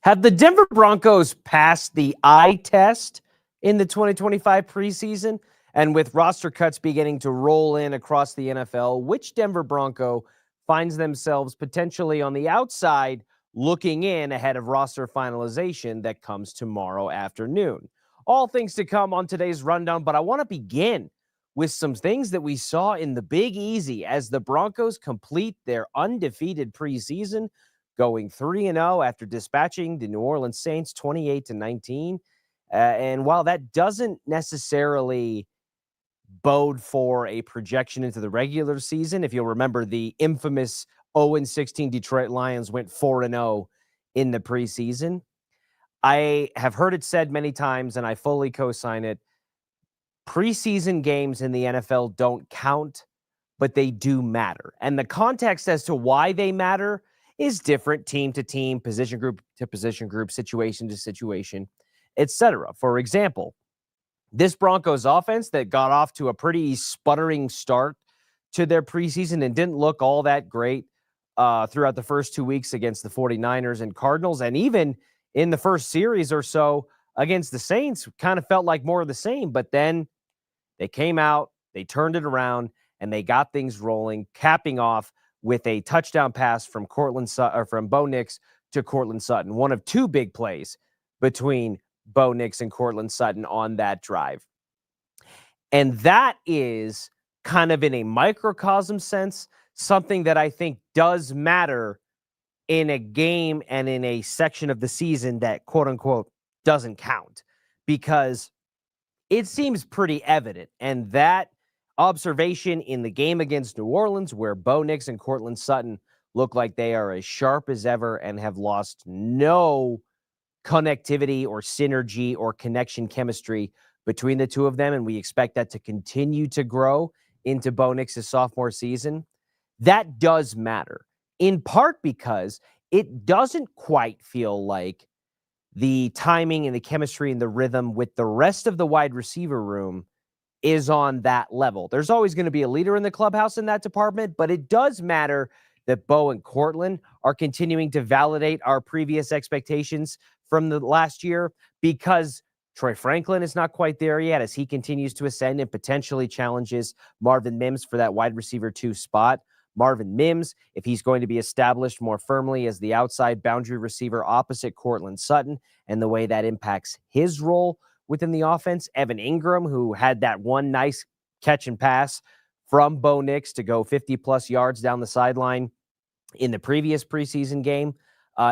Have the Denver Broncos passed the eye test in the 2025 preseason? And with roster cuts beginning to roll in across the NFL, which Denver Bronco finds themselves potentially on the outside looking in ahead of roster finalization that comes tomorrow afternoon? All things to come on today's rundown, but I want to begin with some things that we saw in the Big Easy as the Broncos complete their undefeated preseason, going 3-0 after dispatching the New Orleans Saints 28-19. And while that doesn't necessarily bode for a projection into the regular season, if you'll remember, the infamous 0-16 Detroit Lions went 4-0 in the preseason. I have heard it said many times, and I fully co-sign it. Preseason games in the NFL don't count, but they do matter. And the context as to why they matter is different team to team, position group to position group, situation to situation, etc. For example, this Broncos offense that got off to a pretty sputtering start to their preseason and didn't look all that great throughout the first 2 weeks against the 49ers and Cardinals, and even in the first series or so against the Saints, kind of felt like more of the same. But then they came out, they turned it around, and they got things rolling, capping off with a touchdown pass from from Bo Nix to Courtland Sutton. One of two big plays between Bo Nix and Courtland Sutton on that drive. And that is kind of in a microcosm sense, something that I think does matter in a game and in a section of the season that, quote unquote, doesn't count, because it seems pretty evident. And that observation in the game against New Orleans, where Bo Nix and Courtland Sutton look like they are as sharp as ever and have lost no connectivity or synergy or connection chemistry between the two of them, and we expect that to continue to grow into Bo Nix's sophomore season. That does matter, in part because it doesn't quite feel like the timing and the chemistry and the rhythm with the rest of the wide receiver room is on that level. There's always going to be a leader in the clubhouse in that department, but it does matter that Bo and Courtland are continuing to validate our previous expectations from the last year, because Troy Franklin is not quite there yet as he continues to ascend and potentially challenges Marvin Mims for that wide receiver 2 spot. Marvin Mims, if he's going to be established more firmly as the outside boundary receiver opposite Courtland Sutton, and the way that impacts his role within the offense. Evan Ingram, who had that one nice catch and pass from Bo Nix to go 50-plus yards down the sideline in the previous preseason game,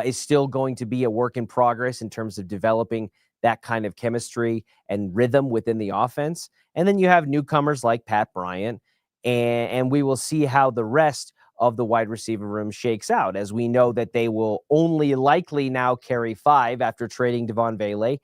is still going to be a work in progress in terms of developing that kind of chemistry and rhythm within the offense. And then you have newcomers like Pat Bryant, and we will see how the rest of the wide receiver room shakes out, as we know that they will only likely now carry 5 after trading Devon Vele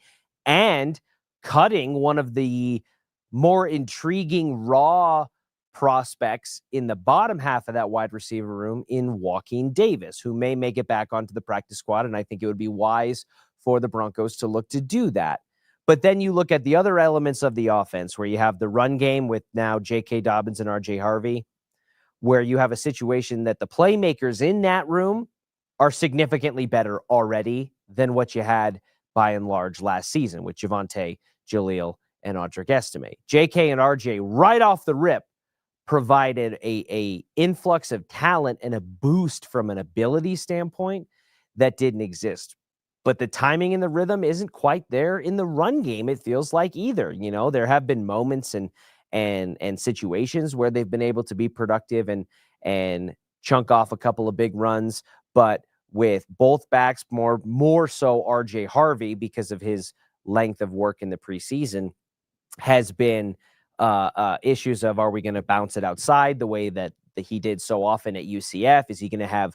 and cutting one of the more intriguing raw prospects in the bottom half of that wide receiver room in Joaquin Davis, who may make it back onto the practice squad. And I think it would be wise for the Broncos to look to do that. But then you look at the other elements of the offense, where you have the run game with now J.K. Dobbins and R.J. Harvey, where you have a situation that the playmakers in that room are significantly better already than what you had by and large last season with Javonte, Jaleel, and Audric Estime. J.K. and R.J. right off the rip provided a influx of talent and a boost from an ability standpoint that didn't exist. But the timing and the rhythm isn't quite there in the run game, it feels like, either. You know, there have been moments and situations where they've been able to be productive and chunk off a couple of big runs, but with both backs, more so RJ Harvey, because of his length of work in the preseason, has been issues of, are we going to bounce it outside the way that he did so often at UCF? Is he going to have,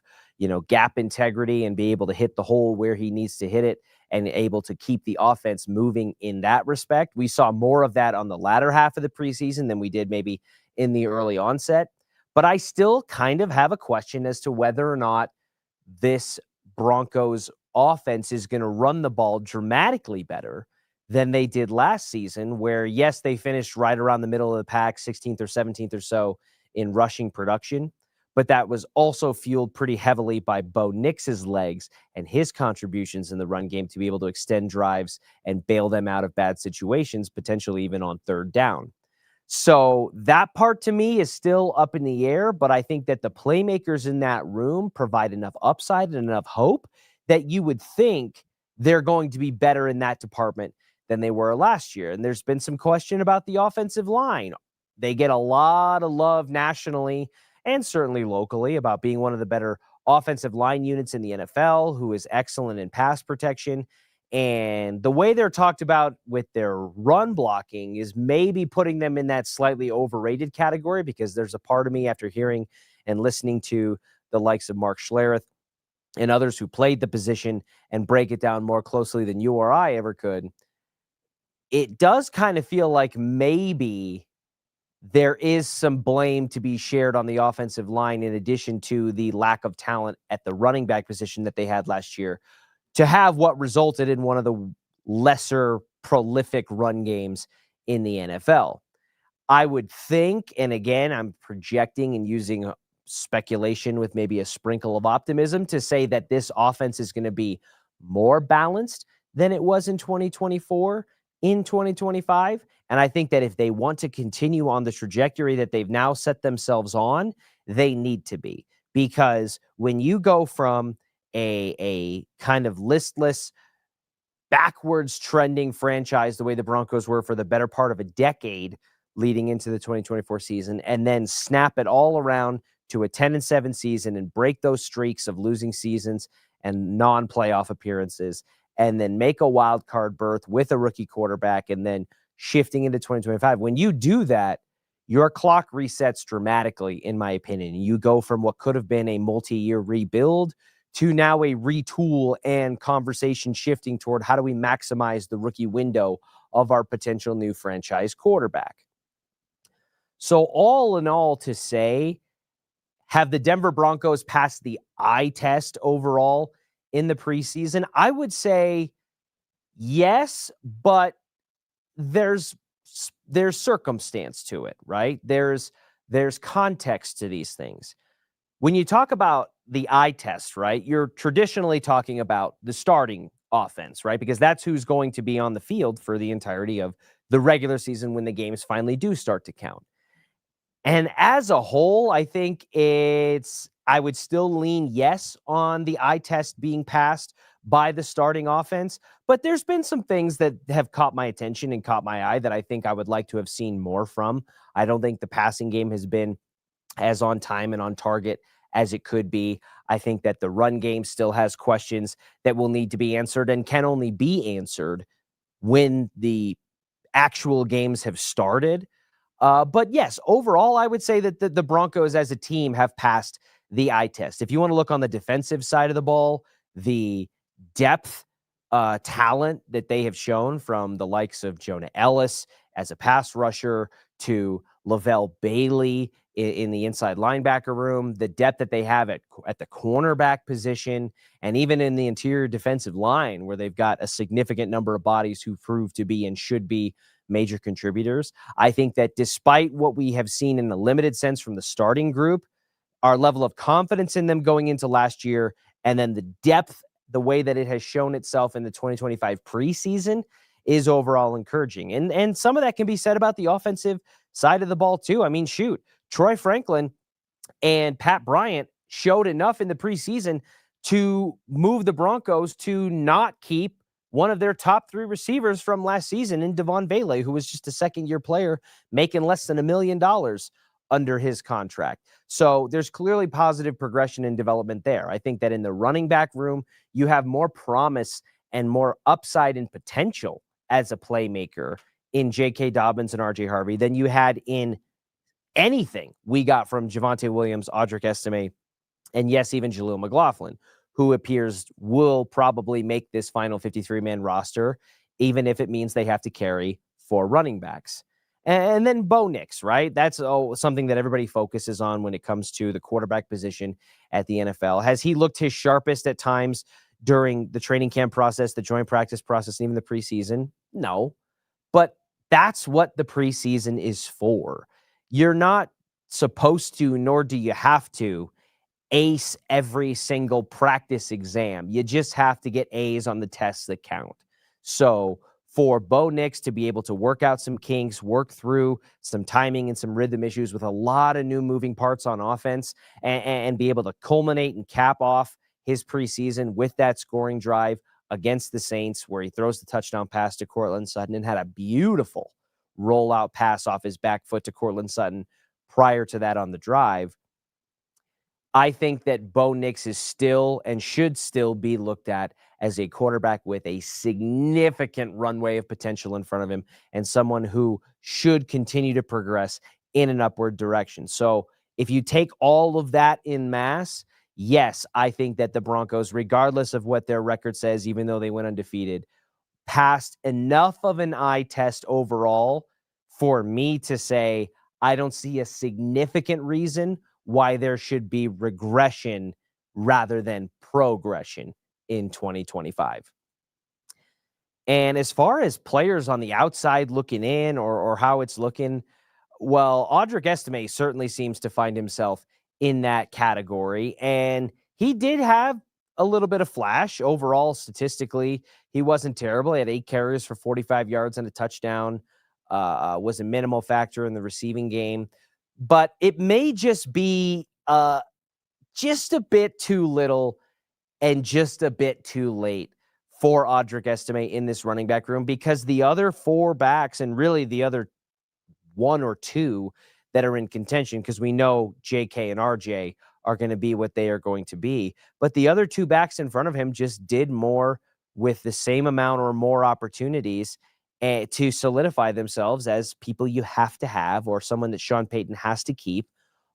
gap integrity and be able to hit the hole where he needs to hit it and able to keep the offense moving in that respect? We saw more of that on the latter half of the preseason than we did maybe in the early onset. But I still kind of have a question as to whether or not this Broncos offense is going to run the ball dramatically better than they did last season, where, yes, they finished right around the middle of the pack, 16th or 17th or so in rushing production. but that was also fueled pretty heavily by Bo Nix's legs and his contributions in the run game to be able to extend drives and bail them out of bad situations, potentially even on third down. So that part to me is still up in the air, but I think that the playmakers in that room provide enough upside and enough hope that you would think they're going to be better in that department than they were last year. And there's been some question about the offensive line. They get a lot of love nationally and certainly locally about being one of the better offensive line units in the NFL, who is excellent in pass protection. And the way they're talked about with their run blocking is maybe putting them in that slightly overrated category, because there's a part of me after hearing and listening to the likes of Mark Schlereth and others who played the position and break it down more closely than you or I ever could. It does kind of feel like maybe there is some blame to be shared on the offensive line, in addition to the lack of talent at the running back position that they had last year, to have what resulted in one of the lesser prolific run games in the NFL. I would think, and again, I'm projecting and using speculation with maybe a sprinkle of optimism, to say that this offense is going to be more balanced than it was in 2024 in 2025. And I think that if they want to continue on the trajectory that they've now set themselves on, they need to be. Because when you go from a kind of listless, backwards trending franchise, the way the Broncos were for the better part of a decade leading into the 2024 season, and then snap it all around to a 10-7 season and break those streaks of losing seasons and non-playoff appearances, and then make a wild card berth with a rookie quarterback, and then shifting into 2025. When you do that, your clock resets dramatically, in my opinion. You go from what could have been a multi-year rebuild to now a retool and conversation shifting toward how do we maximize the rookie window of our potential new franchise quarterback. So all in all, to say, have the Denver Broncos passed the eye test overall in the preseason? I would say yes, but there's circumstance to it, right? There's context to these things. When you talk about the eye test, right, you're traditionally talking about the starting offense, right? Because that's who's going to be on the field for the entirety of the regular season when the games finally do start to count. And as a whole, I think I would still lean yes on the eye test being passed by the starting offense. But there's been some things that have caught my attention and caught my eye that I think I would like to have seen more from. I don't think the passing game has been as on time and on target as it could be. I think that the run game still has questions that will need to be answered and can only be answered when the actual games have started. But yes, overall, I would say that the Broncos as a team have passed the eye test. If you want to look on the defensive side of the ball, the depth, talent that they have shown, from the likes of Jonah Ellis as a pass rusher to Lavelle Bailey in the inside linebacker room, the depth that they have at the cornerback position, and even in the interior defensive line, where they've got a significant number of bodies who prove to be and should be major contributors. I think that despite what we have seen in the limited sense from the starting group, our level of confidence in them going into last year, and then the depth, the way that it has shown itself in the 2025 preseason, is overall encouraging. And some of that can be said about the offensive side of the ball too. I mean, shoot, Troy Franklin and Pat Bryant showed enough in the preseason to move the Broncos to not keep one of their top three receivers from last season in Devon Bailey, who was just a second-year player making less than $1 million under his contract. So there's clearly positive progression and development there. I think that in the running back room, you have more promise and more upside and potential as a playmaker in J.K. Dobbins and R.J. Harvey than you had in anything we got from Javonte Williams, Audric Estime, and yes, even Jaleel McLaughlin, who appears will probably make this final 53-man roster, even if it means they have to carry 4 running backs. And then Bo Nix, right? That's something that everybody focuses on when it comes to the quarterback position at the NFL. Has he looked his sharpest at times during the training camp process, the joint practice process, and even the preseason? No. But that's what the preseason is for. You're not supposed to, nor do you have to, ace every single practice exam. You just have to get A's on the tests that count. So for Bo Nix to be able to work out some kinks, work through some timing and some rhythm issues with a lot of new moving parts on offense, and be able to culminate and cap off his preseason with that scoring drive against the Saints, where he throws the touchdown pass to Courtland Sutton and had a beautiful rollout pass off his back foot to Courtland Sutton prior to that on the drive. I think that Bo Nix is still and should still be looked at as a quarterback with a significant runway of potential in front of him, and someone who should continue to progress in an upward direction. So if you take all of that in mass, yes, I think that the Broncos, regardless of what their record says, even though they went undefeated, passed enough of an eye test overall for me to say I don't see a significant reason why there should be regression rather than progression in 2025. And as far as players on the outside looking in, or how it's looking, well, Audric Estime certainly seems to find himself in that category. And he did have a little bit of flash overall. Statistically, he wasn't terrible. He had 8 carries for 45 yards and a touchdown, was a minimal factor in the receiving game. But it may just be just a bit too little and just a bit too late for Audric Estime in this running back room, because the other 4 backs, and really the other 1 or 2 that are in contention, because we know JK and RJ are going to be what they are going to be. But the other 2 backs in front of him just did more with the same amount or more opportunities to solidify themselves as people you have to have, or someone that Sean Payton has to keep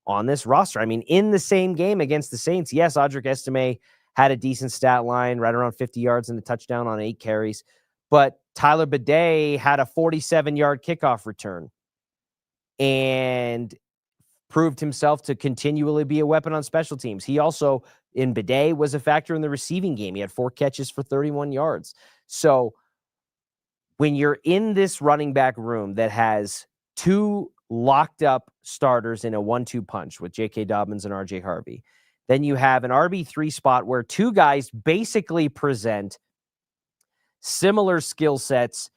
on this roster. I mean, in the same game against the Saints, yes, Audric Estime had a decent stat line, right around 50 yards and a touchdown on 8 carries. But Tyler Bidet had a 47-yard kickoff return and proved himself to continually be a weapon on special teams. He also, in Bidet, was a factor in the receiving game. He had 4 catches for 31 yards. So when you're in this running back room that has 2 locked up starters in a 1-2 punch with J.K. Dobbins and R.J. Harvey, then you have an RB3 spot where 2 guys basically present similar skill sets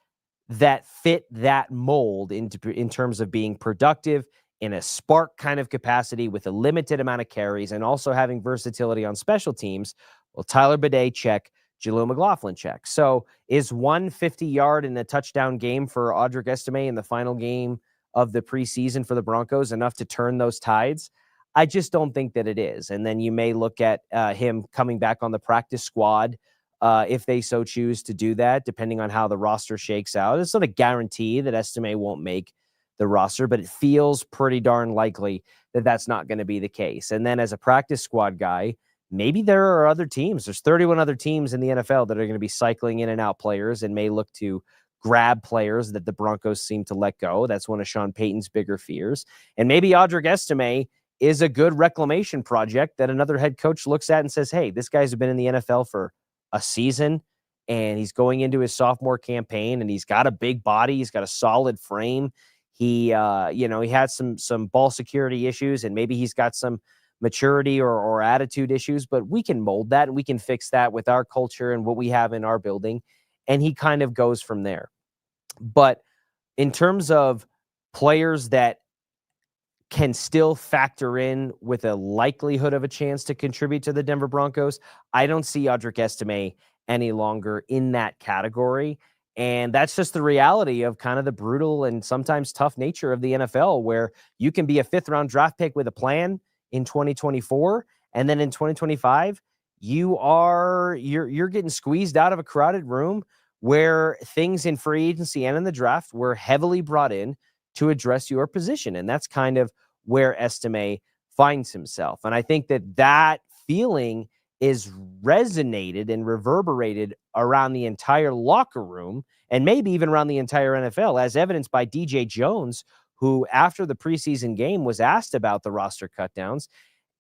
that fit that mold in terms of being productive in a spark kind of capacity with a limited amount of carries and also having versatility on special teams. Well, Tyler Bidet, check. Jaleel McLaughlin, check. So is 150-yard and a touchdown game for Audric Estime in the final game of the preseason for the Broncos enough to turn those tides? I just don't think that it is. And then you may look at him coming back on the practice squad if they so choose to do that, depending on how the roster shakes out. It's not a guarantee that Estime won't make the roster, but it feels pretty darn likely that that's not going to be the case. And then as a practice squad guy, maybe there are other teams. There's 31 other teams in the NFL that are going to be cycling in and out players and may look to grab players that the Broncos seem to let go. That's one of Sean Payton's bigger fears. And maybe Audric Estime is a good reclamation project that another head coach looks at and says, hey, this guy's been in the NFL for a season and he's going into his sophomore campaign and he's got a big body. He's got a solid frame. He had some ball security issues and maybe he's got some maturity or attitude issues, but we can mold that and we can fix that with our culture and what we have in our building. And he kind of goes from there. But in terms of players that can still factor in with a likelihood of a chance to contribute to the Denver Broncos, I don't see Audric Estime any longer in that category. And that's just the reality of kind of the brutal and sometimes tough nature of the NFL, where you can be a 5th-round draft pick with a plan in 2024, and then in 2025, you're getting squeezed out of a crowded room where things in free agency and in the draft were heavily brought in to address your position. And that's kind of where Estime finds himself. And I think that feeling is resonated and reverberated around the entire locker room and maybe even around the entire NFL, as evidenced by DJ Jones, who after the preseason game was asked about the roster cutdowns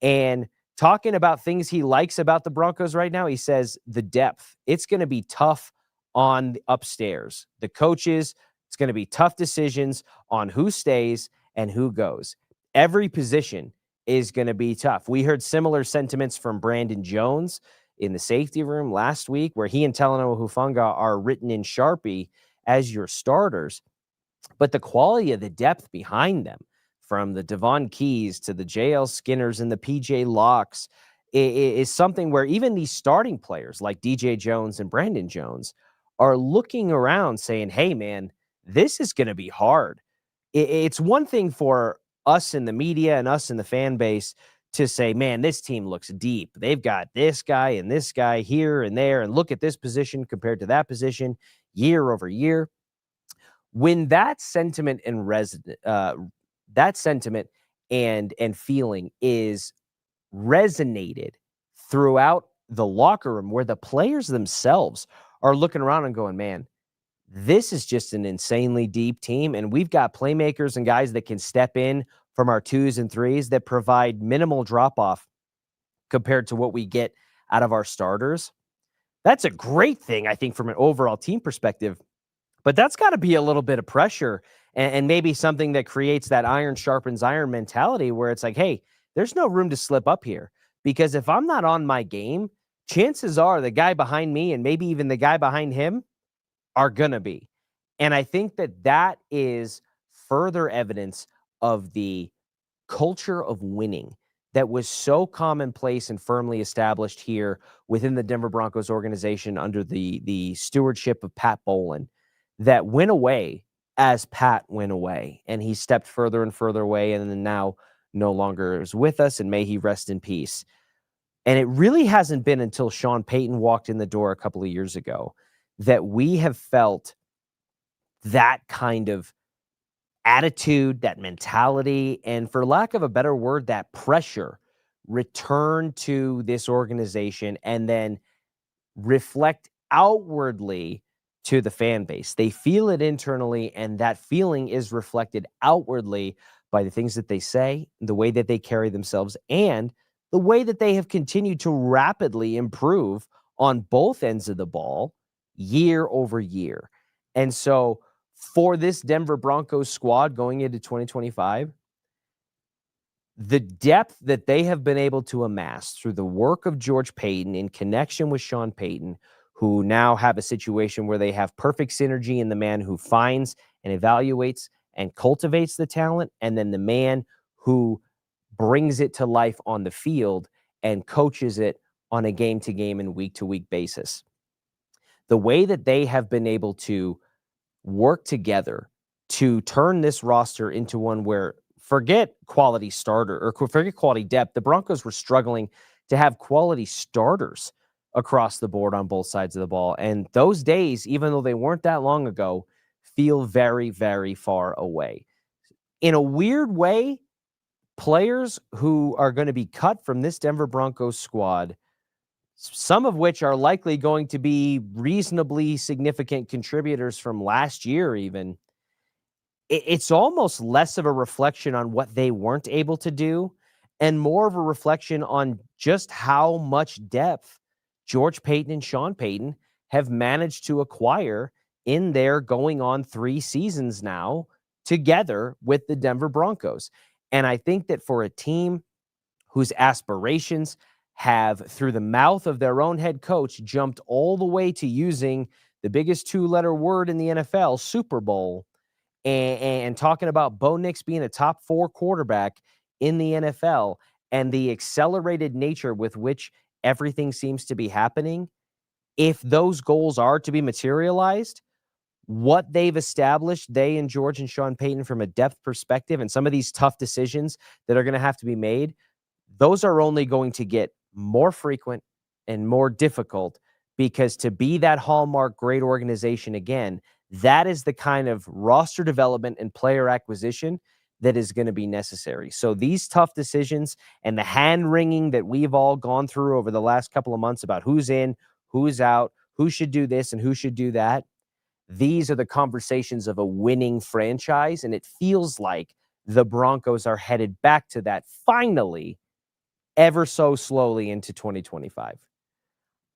and talking about things he likes about the Broncos right now. He says the depth, it's going to be tough on the upstairs. The coaches, it's going to be tough decisions on who stays and who goes. every position is going to be tough. We heard similar sentiments from Brandon Jones in the safety room last week, where he and Talanoa Hufanga are written in Sharpie as your starters. But the quality of the depth behind them, from the Devon Keys to the JL Skinners and the PJ Locks, is something where even these starting players like DJ Jones and Brandon Jones are looking around saying, hey, man, this is going to be hard. It's one thing for us in the media and us in the fan base to say, man, this team looks deep. They've got this guy and this guy here and there, and look at this position compared to that position year over year. When that sentiment and and feeling is resonated throughout the locker room, where the players themselves are looking around and going, man, this is just an insanely deep team, and we've got playmakers and guys that can step in from our 2s and 3s that provide minimal drop-off compared to what we get out of our starters. That's a great thing, I think, from an overall team perspective. But that's got to be a little bit of pressure, and maybe something that creates that iron sharpens iron mentality, where it's like, hey, there's no room to slip up here, because if I'm not on my game, chances are the guy behind me and maybe even the guy behind him are going to be. And I think that is further evidence of the culture of winning that was so commonplace and firmly established here within the Denver Broncos organization under the stewardship of Pat Bowlen, that went away as Pat went away, and he stepped further and further away, and then now no longer is with us, and may he rest in peace. And it really hasn't been until Sean Payton walked in the door a couple of years ago that we have felt that kind of attitude, that mentality, and for lack of a better word, that pressure return to this organization and then reflect outwardly to the fan base. They feel it internally, and that feeling is reflected outwardly by the things that they say, the way that they carry themselves, and the way that they have continued to rapidly improve on both ends of the ball year over year. And so for this Denver Broncos squad going into 2025, the depth that they have been able to amass through the work of George Payton in connection with Sean Payton, who now have a situation where they have perfect synergy in the man who finds and evaluates and cultivates the talent, and then the man who brings it to life on the field and coaches it on a game-to-game and week-to-week basis. The way that they have been able to work together to turn this roster into one where, forget quality starter or forget quality depth, the Broncos were struggling to have quality starters across the board on both sides of the ball. And those days, even though they weren't that long ago, feel very, very far away. In a weird way, players who are going to be cut from this Denver Broncos squad, some of which are likely going to be reasonably significant contributors from last year even, it's almost less of a reflection on what they weren't able to do and more of a reflection on just how much depth George Payton and Sean Payton have managed to acquire in their going on 3 seasons now together with the Denver Broncos. And I think that for a team whose aspirations have, through the mouth of their own head coach, jumped all the way to using the biggest 2-letter word in the NFL, Super Bowl, and talking about Bo Nix being a top 4 quarterback in the NFL, and the accelerated nature with which everything seems to be happening, if those goals are to be materialized, what they've established, they and George and Sean Payton, from a depth perspective, and some of these tough decisions that are going to have to be made, those are only going to get more frequent and more difficult, because to be that hallmark great organization again, that is the kind of roster development and player acquisition that is going to be necessary. So these tough decisions and the hand-wringing that we've all gone through over the last couple of months about who's in, who's out, who should do this and who should do that, these are the conversations of a winning franchise, and it feels like the Broncos are headed back to that finally, ever so slowly into 2025.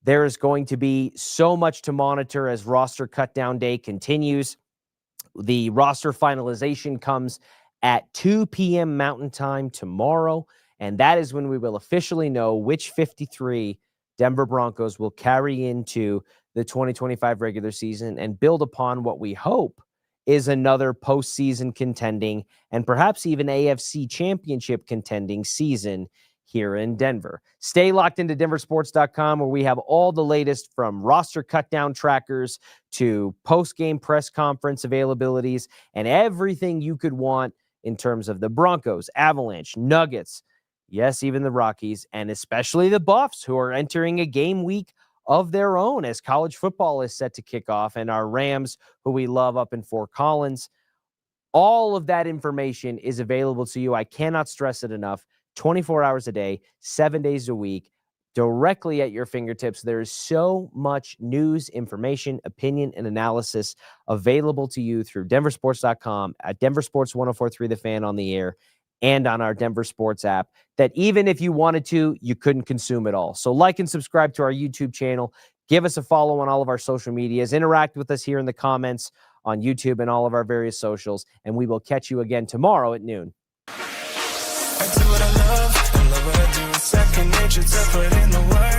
There is going to be so much to monitor as roster cutdown day continues. The roster finalization comes at 2 p.m. Mountain Time tomorrow. And that is when we will officially know which 53 Denver Broncos will carry into the 2025 regular season and build upon what we hope is another postseason contending and perhaps even AFC championship contending season here in Denver. Stay locked into DenverSports.com, where we have all the latest from roster cutdown trackers to post-game press conference availabilities and everything you could want in terms of the Broncos, Avalanche, Nuggets, yes, even the Rockies, and especially the Buffs, who are entering a game week of their own as college football is set to kick off, and our Rams, who we love up in Fort Collins. All of that information is available to you. I cannot stress it enough. 24 hours a day, 7 days a week, directly at your fingertips. There is so much news, information, opinion, and analysis available to you through DenverSports.com, at DenverSports 104.3 The Fan on the air, and on our Denver Sports app, that even if you wanted to, you couldn't consume it all. So like and subscribe to our YouTube channel. Give us a follow on all of our social medias. Interact with us here in the comments on YouTube and all of our various socials. And we will catch you again tomorrow at noon. I do what I love what I do. It's second nature to put in the work.